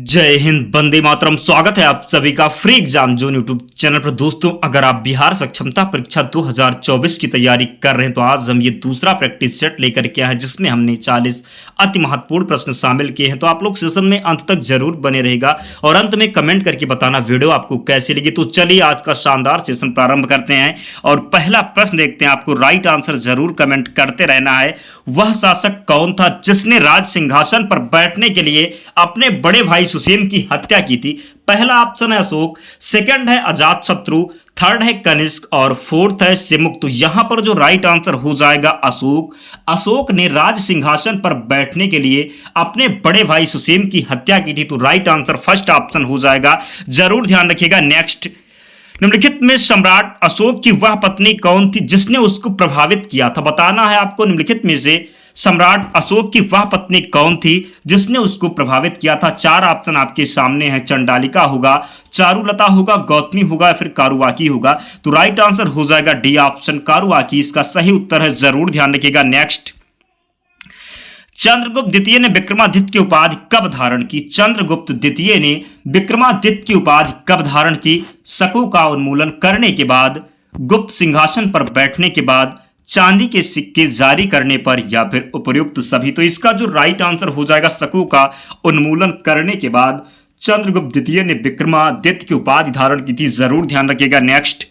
जय हिंद, वंदे मातरम। स्वागत है आप सभी का free exam zone YouTube channel पर। दोस्तों, अगर आप बिहार सक्षमता परीक्षा 2024 की तैयारी कर रहे हैं तो आज हम ये दूसरा प्रैक्टिस सेट लेकर के आए हैं जिसमें हमने 40 अति महत्वपूर्ण प्रश्न शामिल किए हैं। तो आप लोग सेशन में अंत तक जरूर बने रहेगा और अंत में कमेंट करके बताना वीडियो आपको कैसी लगी। तो चलिए आज का शानदार सेशन प्रारंभ करते हैं और पहला प्रश्न देखते हैं। आपको राइट आंसर जरूर कमेंट करते रहना है। वह शासक कौन था जिसने राज सिंहासन पर बैठने के लिए अपने बड़े भाई सुसेन की हत्या की थी? पहला ऑप्शन है अशोक, सेकंड है अजातशत्रु, थर्ड है कनिष्क और फोर्थ है सिमुक। तो यहां पर जो राइट आंसर हो जाएगा अशोक। अशोक ने राज सिंहासन पर बैठने के लिए अपने बड़े भाई सुसेन की हत्या की थी। तो राइट आंसर फर्स्ट ऑप्शन हो जाएगा, जरूर ध्यान रखिएगा। नेक्स्ट, निम्नलिखित में सम्राट अशोक की वह पत्नी कौन थी जिसने उसको प्रभावित किया था? बताना है आपको निम्नलिखित में से सम्राट अशोक की वह पत्नी कौन थी जिसने उसको प्रभावित किया था। चार ऑप्शन आपके सामने हैं। चंडालिका होगा, चारुलता होगा, गौतमी होगा या फिर कारुवाकी होगा। तो राइट आंसर हो जाएगा डी ऑप्शन, कारुवाकी इसका सही उत्तर है, जरूर ध्यान रखिएगा। नेक्स्ट, चंद्रगुप्त द्वितीय ने विक्रमादित्य की उपाधि कब धारण की? चंद्रगुप्त द्वितीय ने विक्रमादित्य की उपाधि कब धारण की? शकु का उन्मूलन करने के बाद, गुप्त सिंहासन पर बैठने के बाद, चांदी के सिक्के जारी करने पर या फिर उपर्युक्त सभी। तो इसका जो राइट आंसर हो जाएगा शकु का उन्मूलन करने के बाद चंद्रगुप्त द्वितीय ने विक्रमादित्य की उपाधि धारण की थी, जरूर ध्यान रखिएगा। नेक्स्ट,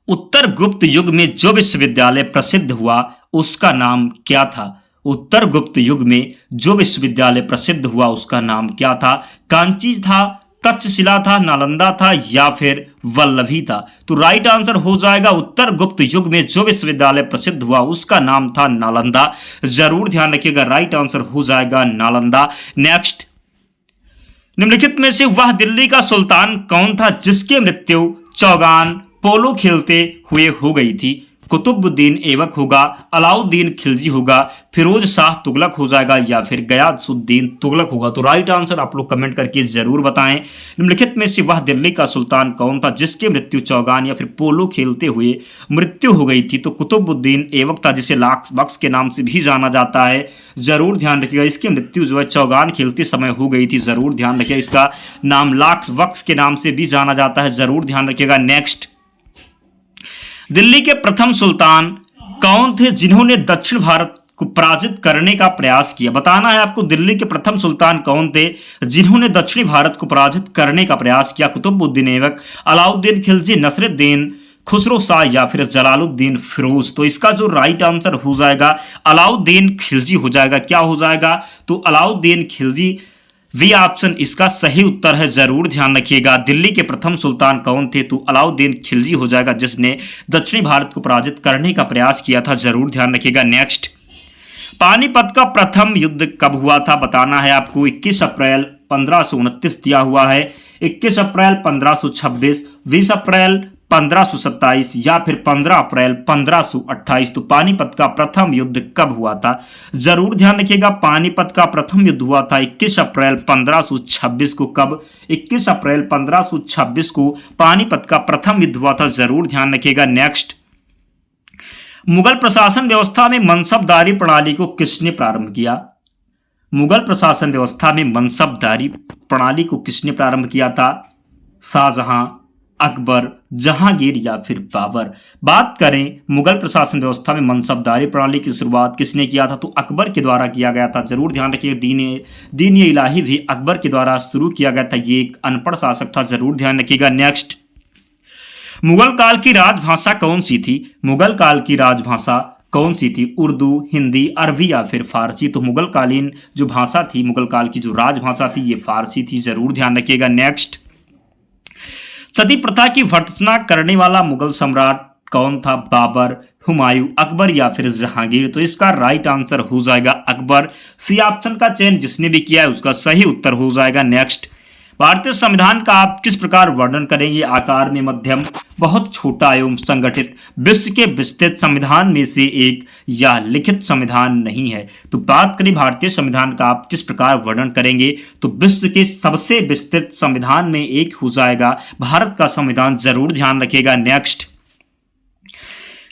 उत्तर गुप्त युग में जो विश्वविद्यालय प्रसिद्ध हुआ उसका नाम क्या था? उत्तर गुप्त युग में जो विश्वविद्यालय प्रसिद्ध हुआ उसका नाम क्या था? कांची था, तक्षशिला था, नालंदा था या फिर वल्लभी था? तो राइट आंसर हो जाएगा उत्तर गुप्त युग में जो विश्वविद्यालय प्रसिद्ध हुआ उसका नाम था नालंदा, जरूर ध्यान रखिएगा। राइट आंसर हो जाएगा नालंदा। नेक्स्ट, निम्नलिखित में से वह दिल्ली का सुल्तान कौन था जिसकी मृत्यु चौगान पोलो खेलते हुए हो गई थी? कुतुबुद्दीन ऐबक होगा, अलाउद्दीन खिलजी होगा, फिरोज शाह तुगलक हो जाएगा या फिर गयासुद्दीन तुगलक होगा। तो राइट आंसर आप लोग कमेंट करके जरूर बताएं। निम्नलिखित में से वह दिल्ली का सुल्तान कौन था जिसकी मृत्यु चौगान या फिर पोलो खेलते हुए मृत्यु हो गई थी? तो कुतुबुद्दीन ऐबक था, जिसे लाख बख्श के नाम से भी जाना जाता है, जरूर ध्यान रखिएगा। इसकी मृत्यु जो है चौगान खेलते समय हो गई थी, जरूर ध्यान रखिएगा। इसका नाम लाख बख्श के नाम से भी जाना जाता है, जरूर ध्यान रखिएगा। नेक्स्ट, दिल्ली के प्रथम सुल्तान कौन थे जिन्होंने दक्षिण भारत को पराजित करने का प्रयास किया? बताना है आपको दिल्ली के प्रथम सुल्तान कौन थे जिन्होंने दक्षिणी भारत को पराजित करने का प्रयास किया? कुतुबुद्दीन ऐबक, अलाउद्दीन खिलजी, नसरुद्दीन खुसरो शाह या फिर जलालुद्दीन फिरोज। तो इसका जो राइट आंसर हो जाएगा अलाउद्दीन खिलजी हो जाएगा। क्या हो जाएगा? तो अलाउद्दीन खिलजी वी ऑप्शन इसका सही उत्तर है, जरूर ध्यान रखिएगा। दिल्ली के प्रथम सुल्तान कौन थे? तो अलाउद्दीन खिलजी हो जाएगा जिसने दक्षिणी भारत को पराजित करने का प्रयास किया था, जरूर ध्यान रखिएगा। नेक्स्ट, पानीपत का प्रथम युद्ध कब हुआ था? बताना है आपको। 21 अप्रैल 1529 दिया हुआ है, 21 अप्रैल 1526, 20 अप्रैल 1527 या फिर 15 अप्रैल 1528। तो पानीपत का प्रथम युद्ध कब हुआ था? जरूर ध्यान रखिएगा। पानीपत का प्रथम युद्ध हुआ था 21 अप्रैल 1526 को। कब? 21 अप्रैल 1526 को पानीपत का प्रथम युद्ध हुआ था, जरूर ध्यान रखिएगा। नेक्स्ट, मुगल प्रशासन व्यवस्था में मनसबदारी प्रणाली को किसने प्रारंभ किया? मुगल प्रशासन व्यवस्था में मनसबदारी प्रणाली को किसने प्रारंभ किया था? शाहजहां, अकबर, जहांगीर या फिर बाबर। बात करें मुगल प्रशासन व्यवस्था में मनसबदारी प्रणाली की शुरुआत किसने किया था? तो अकबर के द्वारा किया गया था, जरूर ध्यान रखिए। दीन इलाही भी अकबर के द्वारा शुरू किया गया था। ये एक अनपढ़ शासक था, जरूर ध्यान रखिएगा। नेक्स्ट, मुगल काल की राजभाषा कौन सी थी? मुगल काल की राजभाषा कौन सी थी? उर्दू, हिंदी, अरबी या फिर फारसी? तो मुगल कालीन जो भाषा थी, मुगल काल की जो राजभाषा थी, ये फारसी थी, जरूर ध्यान रखिएगा। नेक्स्ट, सती प्रथा की भर्त्सना करने वाला मुगल सम्राट कौन था? बाबर, हुमायूं, अकबर या फिर जहांगीर? तो इसका राइट आंसर हो जाएगा अकबर। सी ऑप्शन का चयन जिसने भी किया है उसका सही उत्तर हो जाएगा। नेक्स्ट, भारतीय संविधान का आप किस प्रकार वर्णन करेंगे? आकार में मध्यम, बहुत छोटा एवं संगठित, विश्व के विस्तृत संविधान में से एक या लिखित संविधान नहीं है? तो बात करें भारतीय संविधान का आप किस प्रकार वर्णन करेंगे? तो विश्व के सबसे विस्तृत संविधान में एक हो जाएगा भारत का संविधान, जरूर ध्यान रखिएगा। नेक्स्ट,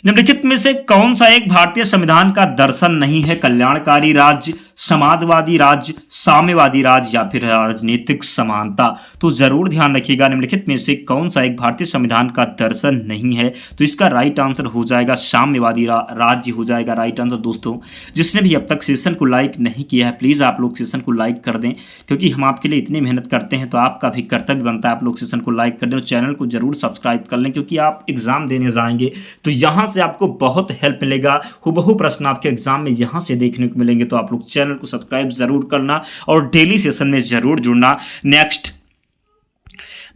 निम्नलिखित में से कौन सा एक भारतीय संविधान का दर्शन नहीं है? कल्याणकारी राज्य, समाजवादी राज्य, साम्यवादी राज्य या फिर राजनीतिक समानता। तो जरूर ध्यान रखिएगा, निम्नलिखित में से कौन सा एक भारतीय संविधान का दर्शन नहीं है? तो इसका राइट आंसर हो जाएगा साम्यवादी राज्य हो जाएगा राइट आंसर। दोस्तों, जिसने भी अब तक सेशन को लाइक नहीं किया है, प्लीज आप लोग सेशन को लाइक कर दें, क्योंकि हम आपके लिए इतनी मेहनत करते हैं तो आपका भी कर्तव्य बनता है आप लोग सेशन को लाइक कर दें और चैनल को जरूर सब्सक्राइब कर लें, क्योंकि आप एग्जाम देने जाएंगे तो यहाँ से आपको बहुत हेल्प मिलेगा। हुबहू प्रश्न आपके एग्जाम में यहाँ से देखने को मिलेंगे, तो आप लोग चैनल को सब्सक्राइब जरूर करना और डेली सेशन में जरूर जुड़ना। नेक्स्ट,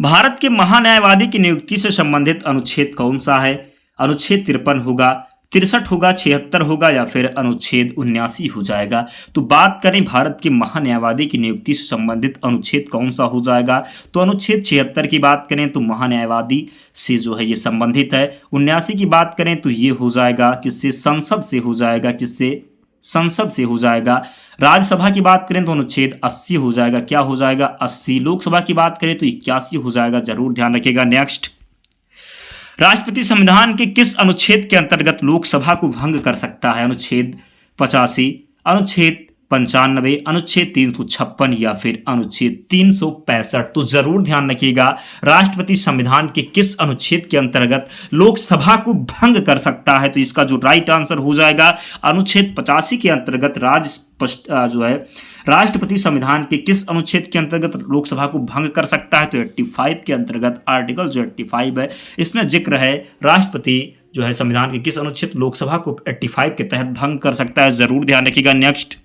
भारत के महान्यायवादी की नियुक्ति से संबंधित अनुच्छेद कौन सा है? अनुच्छेद 53 होगा, 63 होगा, 76 होगा या फिर अनुच्छेद 79 हो जाएगा। तो बात करें भारत के महान्यायवादी की नियुक्ति से संबंधित अनुच्छेद कौन सा हो जाएगा? तो अनुच्छेद 76 की बात करें तो महान्यायवादी से जो है ये संबंधित है। 79 की बात करें तो ये हो जाएगा किससे? संसद से हो जाएगा। किससे? संसद से हो जाएगा। राज्यसभा की बात करें तो अनुच्छेद 80 हो जाएगा। क्या हो जाएगा? 80। लोकसभा की बात करें तो 81 हो जाएगा। जरूर ध्यान रखिएगा। नेक्स्ट, राष्ट्रपति संविधान के किस अनुच्छेद के अंतर्गत लोकसभा को भंग कर सकता है? अनुच्छेद 85, अनुच्छेद 95, अनुच्छेद 356 या फिर अनुच्छेद 365। तो जरूर ध्यान रखिएगा, राष्ट्रपति संविधान के किस अनुच्छेद के अंतर्गत लोकसभा को भंग कर सकता है? तो इसका जो राइट आंसर हो जाएगा अनुच्छेद 85 के अंतर्गत राष्ट्रपति संविधान के किस अनुच्छेद के अंतर्गत लोकसभा को भंग कर सकता है? तो 85 के अंतर्गत आर्टिकल जो 85 है इसमें जिक्र है राष्ट्रपति जो है संविधान के किस अनुच्छेद लोकसभा को 85 के तहत भंग कर सकता है। जरूर ध्यान रखिएगा। नेक्स्ट,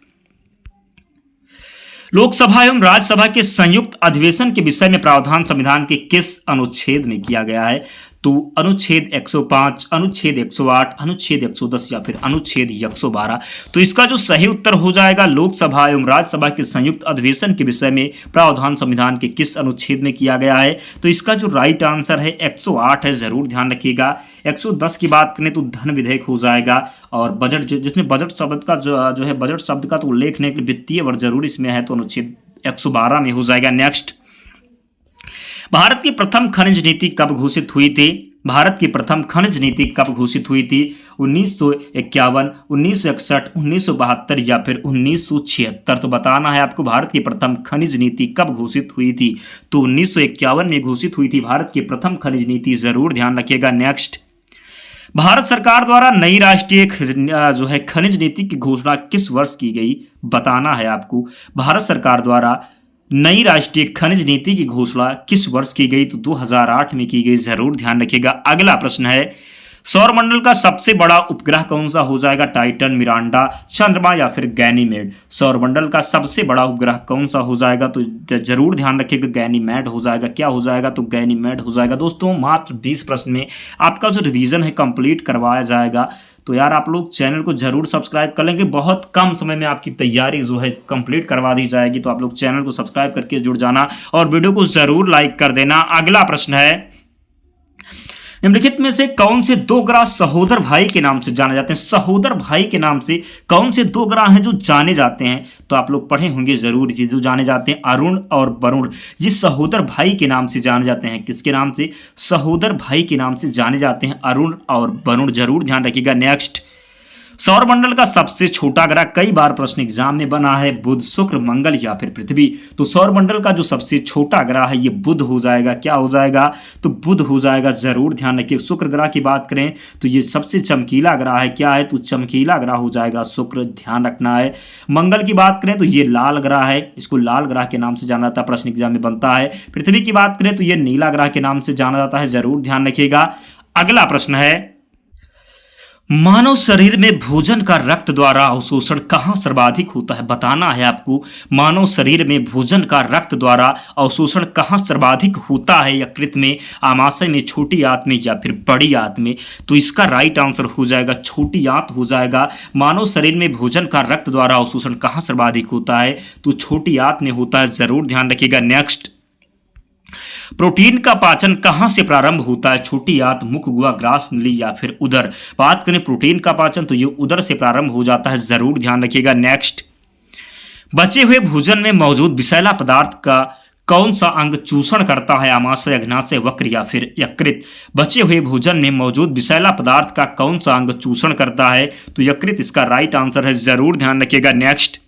लोकसभा एवं राज्यसभा के संयुक्त अधिवेशन के विषय में प्रावधान संविधान के किस अनुच्छेद में किया गया है? तो अनुच्छेद 105, अनुच्छेद 108, अनुच्छेद 110 या फिर अनुच्छेद 112। तो इसका जो सही उत्तर हो जाएगा लोकसभा एवं राज्यसभा के संयुक्त अधिवेशन के विषय में प्रावधान संविधान के किस अनुच्छेद में किया गया है? तो इसका जो राइट आंसर है 108 है। जरूर ध्यान रखिएगा। 110 की बात करें तो धन विधेयक हो जाएगा और बजट जिसमें बजट शब्द का जो है बजट शब्द का तो उल्लेख नहीं, वित्तीय वर्ष जरूर इसमें है, तो अनुच्छेद 112 में हो जाएगा। नेक्स्ट, भारत की प्रथम खनिज नीति कब घोषित हुई थी? भारत की प्रथम खनिज नीति कब घोषित हुई थी? 1951, 1961, 1972 या फिर 1976। तो बताना है आपको भारत की प्रथम खनिज नीति कब घोषित हुई थी? तो 1951 में घोषित हुई थी भारत की प्रथम खनिज नीति। जरूर ध्यान रखिएगा। नेक्स्ट, भारत सरकार द्वारा नई राष्ट्रीय जो है खनिज नीति की घोषणा किस वर्ष की गई? बताना है आपको भारत सरकार द्वारा नई राष्ट्रीय खनिज नीति की घोषणा किस वर्ष की गई? तो 2008 में की गई। जरूर ध्यान रखिएगा। अगला प्रश्न है, सौरमंडल का सबसे बड़ा उपग्रह कौन सा हो जाएगा? टाइटन, मिरांडा, चंद्रमा या फिर गैनीमेड। सौरमंडल का सबसे बड़ा उपग्रह कौन सा हो जाएगा? तो जरूर ध्यान रखिएगा, गैनीमेड हो जाएगा। क्या हो जाएगा? तो गैनीमेड हो जाएगा। दोस्तों, मात्र 20 प्रश्न में आपका जो रिवीजन है कंप्लीट करवाया जाएगा, तो यार आप लोग चैनल को जरूर सब्सक्राइब कर लेंगे। बहुत कम समय में आपकी तैयारी जो है कंप्लीट करवा दी जाएगी, तो आप लोग चैनल को सब्सक्राइब करके जुड़ जाना और वीडियो को जरूर लाइक कर देना। अगला प्रश्न है, निम्नलिखित में से कौन से दो ग्रह सहोदर भाई के नाम से जाने जाते हैं? सहोदर भाई के नाम से कौन से दो ग्रह हैं जो जाने जाते हैं? तो आप लोग पढ़े होंगे जरूर, ये जो जाने जाते हैं अरुण और वरुण, ये सहोदर भाई के नाम से जाने जाते हैं। किसके नाम से? सहोदर भाई के नाम से जाने जाते हैं अरुण और वरुण। जरूर ध्यान रखिएगा। नेक्स्ट, सौरमंडल का सबसे छोटा ग्रह, कई बार प्रश्न एग्जाम में बना है, बुध, शुक्र, मंगल या फिर पृथ्वी। तो सौरमंडल का जो सबसे छोटा ग्रह है ये बुध हो जाएगा। क्या हो जाएगा? तो बुध हो जाएगा। जरूर ध्यान रखिए। शुक्र ग्रह की बात करें तो ये सबसे चमकीला ग्रह है। क्या है? तो चमकीला ग्रह हो जाएगा शुक्र। ध्यान रखना है। मंगल की बात करें तो ये लाल ग्रह है, इसको लाल ग्रह के नाम से जाना जाता है, प्रश्न एग्जाम में बनता है। पृथ्वी की बात करें तो ये नीला ग्रह के नाम से जाना जाता है। जरूर ध्यान रखिएगा। अगला प्रश्न है, मानव शरीर में भोजन का रक्त द्वारा अवशोषण कहाँ सर्वाधिक होता है? बताना है आपको मानव शरीर में भोजन का रक्त द्वारा अवशोषण कहाँ सर्वाधिक होता है? यकृत में, आमाशय में, छोटी आंत में या फिर बड़ी आंत में। तो इसका राइट आंसर हो जाएगा छोटी आंत हो जाएगा। मानव शरीर में भोजन का रक्त द्वारा अवशोषण कहाँ सर्वाधिक होता है? तो छोटी आंत में होता है। जरूर ध्यान रखिएगा। नेक्स्ट, प्रोटीन का पाचन कहां से प्रारंभ होता है? छोटी आंत, मुख, गुहा, ग्रास नली या फिर उदर। बात करें प्रोटीन का पाचन तो ये उदर से प्रारंभ हो जाता है। जरूर ध्यान रखिएगा। नेक्स्ट, बचे हुए भोजन में मौजूद विषैला पदार्थ का कौन सा अंग चूषण करता है आमाशय, अग्नाशय, वक्र या फिर यकृत। बचे हुए भोजन में मौजूद विषैला पदार्थ का कौन सा अंग चूषण करता है, तो यकृत इसका राइट आंसर है, जरूर ध्यान रखिएगा। नेक्स्ट,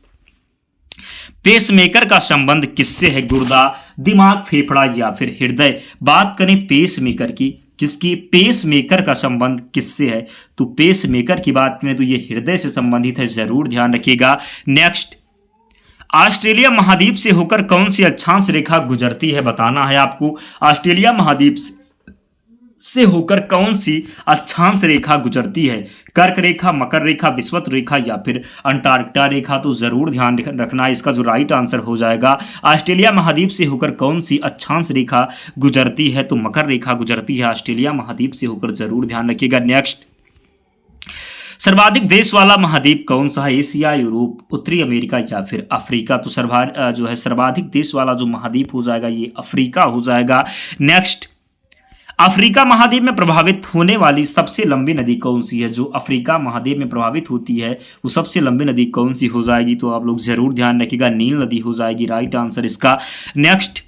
पेसमेकर का संबंध किससे है, गुर्दा, दिमाग, फेफड़ा या फिर हृदय। बात करें पेसमेकर की, जिसकी पेसमेकर का संबंध किससे है, तो पेसमेकर की बात करें तो ये हृदय से संबंधित है, जरूर ध्यान रखिएगा। नेक्स्ट, ऑस्ट्रेलिया महाद्वीप से होकर कौन सी अक्षांश रेखा गुजरती है, बताना है आपको। ऑस्ट्रेलिया महाद्वीप से होकर कौन सी अक्षांश रेखा गुजरती है, कर्क रेखा, मकर रेखा, विषुवत रेखा या फिर अंटार्कटिका रेखा, तो जरूर ध्यान रखना है, इसका जो राइट आंसर हो जाएगा ऑस्ट्रेलिया महाद्वीप से होकर कौन सी अक्षांश रेखा गुजरती है, तो मकर रेखा गुजरती है ऑस्ट्रेलिया महाद्वीप से होकर, जरूर ध्यान रखिएगा। नेक्स्ट, सर्वाधिक देश वाला महाद्वीप कौन सा है, एशिया, यूरोप, उत्तरी अमेरिका या फिर अफ्रीका, तो सर्वाधिक देश वाला जो महाद्वीप हो जाएगा ये अफ्रीका हो जाएगा। नेक्स्ट, अफ्रीका महाद्वीप में प्रभावित होने वाली सबसे लंबी नदी कौन सी है, जो अफ्रीका महाद्वीप में प्रभावित होती है वो सबसे लंबी नदी कौन सी हो जाएगी, तो आप लोग जरूर ध्यान रखिएगा, नील नदी हो जाएगी, राइट आंसर इसका। नेक्स्ट,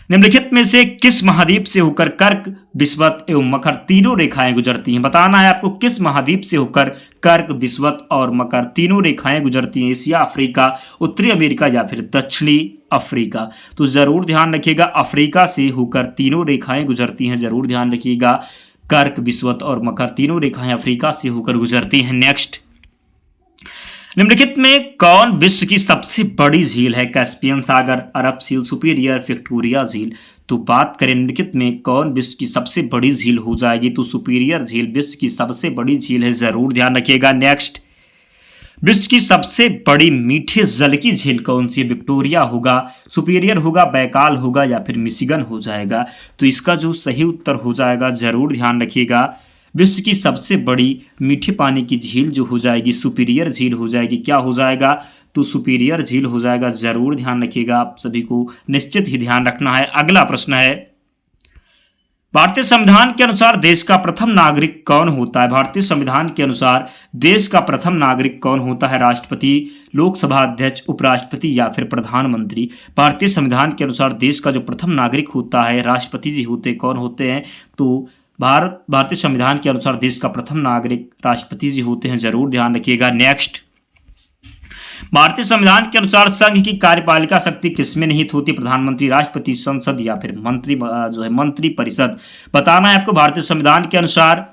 निम्नलिखित में से किस महाद्वीप से होकर कर्क, विषुवत एवं मकर तीनों रेखाएं गुजरती हैं, बताना है आपको किस महाद्वीप से होकर कर्क, विषुवत और मकर तीनों रेखाएं गुजरती हैं, एशिया, अफ्रीका, उत्तरी अमेरिका या फिर दक्षिणी अफ्रीका, तो जरूर ध्यान रखिएगा अफ्रीका से होकर तीनों रेखाएं गुजरती हैं, जरूर ध्यान रखिएगा, कर्क, विषुवत और मकर तीनों रेखाएं अफ्रीका से होकर गुजरती हैं। नेक्स्ट, निम्नलिखित में कौन विश्व की सबसे बड़ी झील है, कैस्पियन सागर, अरब झील, सुपीरियर, विक्टोरिया झील, तो बात करें निम्नलिखित में कौन विश्व की सबसे बड़ी झील हो जाएगी, तो सुपीरियर झील विश्व की सबसे बड़ी झील है, जरूर ध्यान रखिएगा। नेक्स्ट, विश्व की सबसे बड़ी मीठे जल की झील कौन सी है, विक्टोरिया होगा, सुपीरियर होगा, बैकाल होगा या फिर मिशिगन हो जाएगा, तो इसका जो सही उत्तर हो जाएगा, जरूर ध्यान रखिएगा, विश्व की सबसे बड़ी मीठे पानी की झील जो हो जाएगी सुपीरियर झील हो जाएगी, क्या हो जाएगा, तो सुपीरियर झील हो जाएगा, जरूर ध्यान रखिएगा, आप सभी को निश्चित ही ध्यान रखना है। अगला प्रश्न है, भारतीय संविधान के अनुसार देश का प्रथम नागरिक कौन होता है, भारतीय संविधान के अनुसार देश का प्रथम नागरिक कौन होता है, राष्ट्रपति, लोकसभा अध्यक्ष, उपराष्ट्रपति या फिर प्रधानमंत्री। भारतीय संविधान के अनुसार देश का जो प्रथम नागरिक होता है राष्ट्रपति जी होते, कौन होते हैं, तो भारतीय संविधान के अनुसार देश का प्रथम नागरिक राष्ट्रपति जी होते हैं, जरूर ध्यान रखिएगा। नेक्स्ट, भारतीय संविधान के अनुसार संघ की कार्यपालिका शक्ति किसमें निहित होती, प्रधानमंत्री, राष्ट्रपति, संसद या फिर मंत्री परिषद, बताना है आपको भारतीय संविधान के अनुसार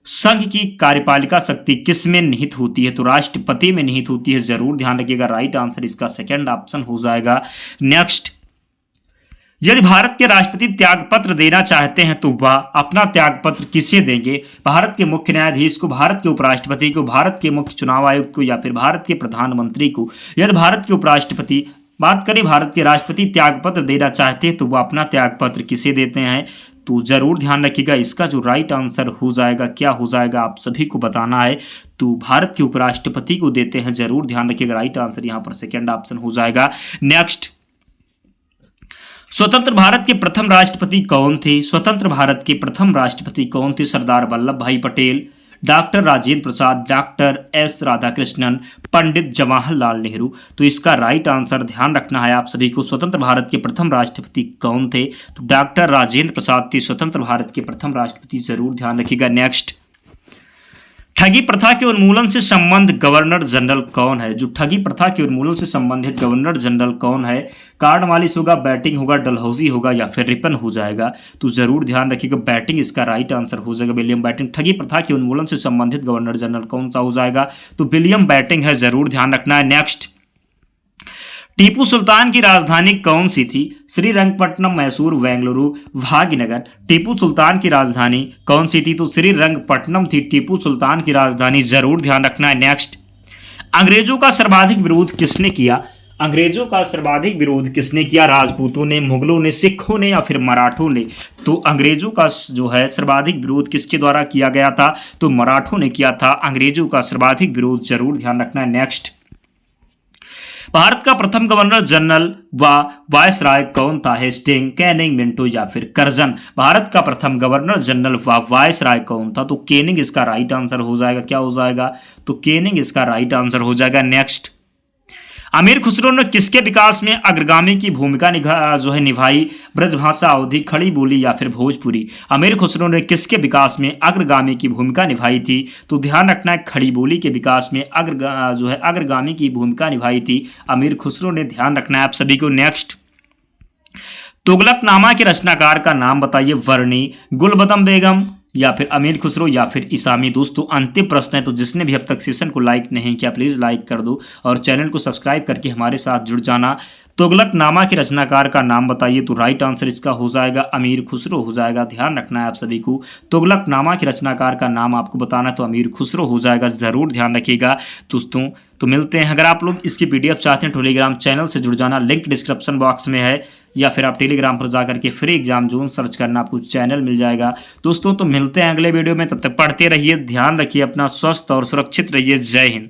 संघ की कार्यपालिका शक्ति किसमें निहित होती है, तो राष्ट्रपति में निहित होती है, जरूर ध्यान रखिएगा, राइट आंसर इसका सेकंड ऑप्शन हो जाएगा। नेक्स्ट, यदि भारत के राष्ट्रपति त्यागपत्र देना चाहते हैं तो वह अपना त्यागपत्र किसे देंगे, भारत के मुख्य न्यायाधीश को, भारत के उपराष्ट्रपति को, भारत के मुख्य चुनाव आयुक्त को या फिर भारत के प्रधानमंत्री को। यदि भारत के उपराष्ट्रपति, बात करें भारत के राष्ट्रपति त्यागपत्र देना चाहते हैं तो वह अपना त्यागपत्र किसे देते हैं, तो जरूर ध्यान रखिएगा, इसका जो राइट आंसर हो जाएगा, क्या हो जाएगा, आप सभी को बताना है, तो भारत के उपराष्ट्रपति को देते हैं, जरूर ध्यान रखिएगा, राइट आंसर यहाँ पर सेकेंड ऑप्शन हो जाएगा। नेक्स्ट, स्वतंत्र भारत के प्रथम राष्ट्रपति कौन थे, स्वतंत्र भारत के प्रथम राष्ट्रपति कौन थे, सरदार वल्लभ भाई Patel, doctor Rajendra Prasad, doctor S Radhakrishnan, Pandit Jawaharlal Nehru, तो इसका राइट आंसर ध्यान रखना है आप सभी को, स्वतंत्र भारत के प्रथम राष्ट्रपति कौन थे, तो डॉक्टर राजेंद्र प्रसाद थे स्वतंत्र भारत के प्रथम राष्ट्रपति, जरूर ध्यान रखिएगा। नेक्स्ट, ठगी प्रथा के उन्मूलन से संबंध गवर्नर जनरल कौन है, जो ठगी प्रथा के उन्मूलन से संबंधित गवर्नर जनरल कौन है, कार्नवालिस होगा, बैटिंग होगा, डलहौजी होगा या फिर रिपन हो जाएगा, तो जरूर ध्यान रखिएगा, बैटिंग इसका राइट आंसर हो जाएगा, विलियम बैटिंग। ठगी प्रथा के उन्मूलन से संबंधित गवर्नर जनरल कौन सा हो जाएगा, तो विलियम बैटिंग है, जरूर ध्यान रखना है। नेक्स्ट, टीपू सुल्तान की राजधानी कौन सी थी, श्रीरंगपट्टनम, मैसूर, बेंगलुरु, भाग्यनगर। टीपू सुल्तान की राजधानी कौन सी थी, तो श्रीरंगपट्टनम थी टीपू सुल्तान की राजधानी, जरूर ध्यान रखना है। नेक्स्ट, अंग्रेजों का सर्वाधिक विरोध किसने किया, अंग्रेजों का सर्वाधिक विरोध किसने किया, राजपूतों ने, मुगलों ने, सिखों ने या फिर मराठों ने, तो अंग्रेजों का जो है सर्वाधिक विरोध किसके द्वारा किया गया था, तो मराठों ने किया था अंग्रेजों का सर्वाधिक विरोध, जरूर ध्यान रखना है। नेक्स्ट, भारत का प्रथम गवर्नर जनरल व वायसराय कौन था, हेस्टिंग, कैनिंग, मिंटो या फिर कर्जन। भारत का प्रथम गवर्नर जनरल व वायसराय कौन था, तो कैनिंग इसका राइट आंसर हो जाएगा, क्या हो जाएगा, तो कैनिंग इसका राइट आंसर हो जाएगा। नेक्स्ट, अमीर खुसरो ने किसके विकास में अग्रगामी की भूमिका निभाई? ब्रजभाषा, अवधी, खड़ी बोली या फिर भोजपुरी? अमीर खुसरो ने किसके विकास में अग्रगामी की भूमिका निभाई थी? तो ध्यान रखना है, खड़ी बोली के विकास में अग्रगामी की भूमिका निभाई थी अमीर खुसरो ने। ध्यान रखना है आप सभी को। नेक्स्ट, तुगलकनामा के रचनाकार का नाम बताइए। वर्णी, गुलबदम बेगम या फिर अमीर खुसरो या फिर इसामी? दोस्तों अंतिम प्रश्न है, तो जिसने भी अब तक सेशन को लाइक नहीं किया प्लीज़ लाइक कर दो और चैनल को सब्सक्राइब करके हमारे साथ जुड़ जाना। तुगलकनामा के रचनाकार का नाम बताइए। तो राइट आंसर इसका हो जाएगा अमीर खुसरो हो जाएगा। ध्यान रखना है आप सभी को, तुगलकनामा के रचनाकार का नाम आपको बताना तो अमीर खुसरो हो जाएगा, ज़रूर ध्यान रखिएगा दोस्तों। तो मिलते हैं, अगर आप लोग इसकी PDF चाहते हैं टेलीग्राम चैनल से जुड़ जाना, लिंक डिस्क्रिप्शन बॉक्स में है, या फिर आप टेलीग्राम पर जाकर के फ्री एग्जाम जोन सर्च करना, आपको चैनल मिल जाएगा दोस्तों। तो मिलते हैं अगले वीडियो में, तब तक पढ़ते रहिए, ध्यान रखिए अपना, स्वस्थ और सुरक्षित रहिए। जय हिंद।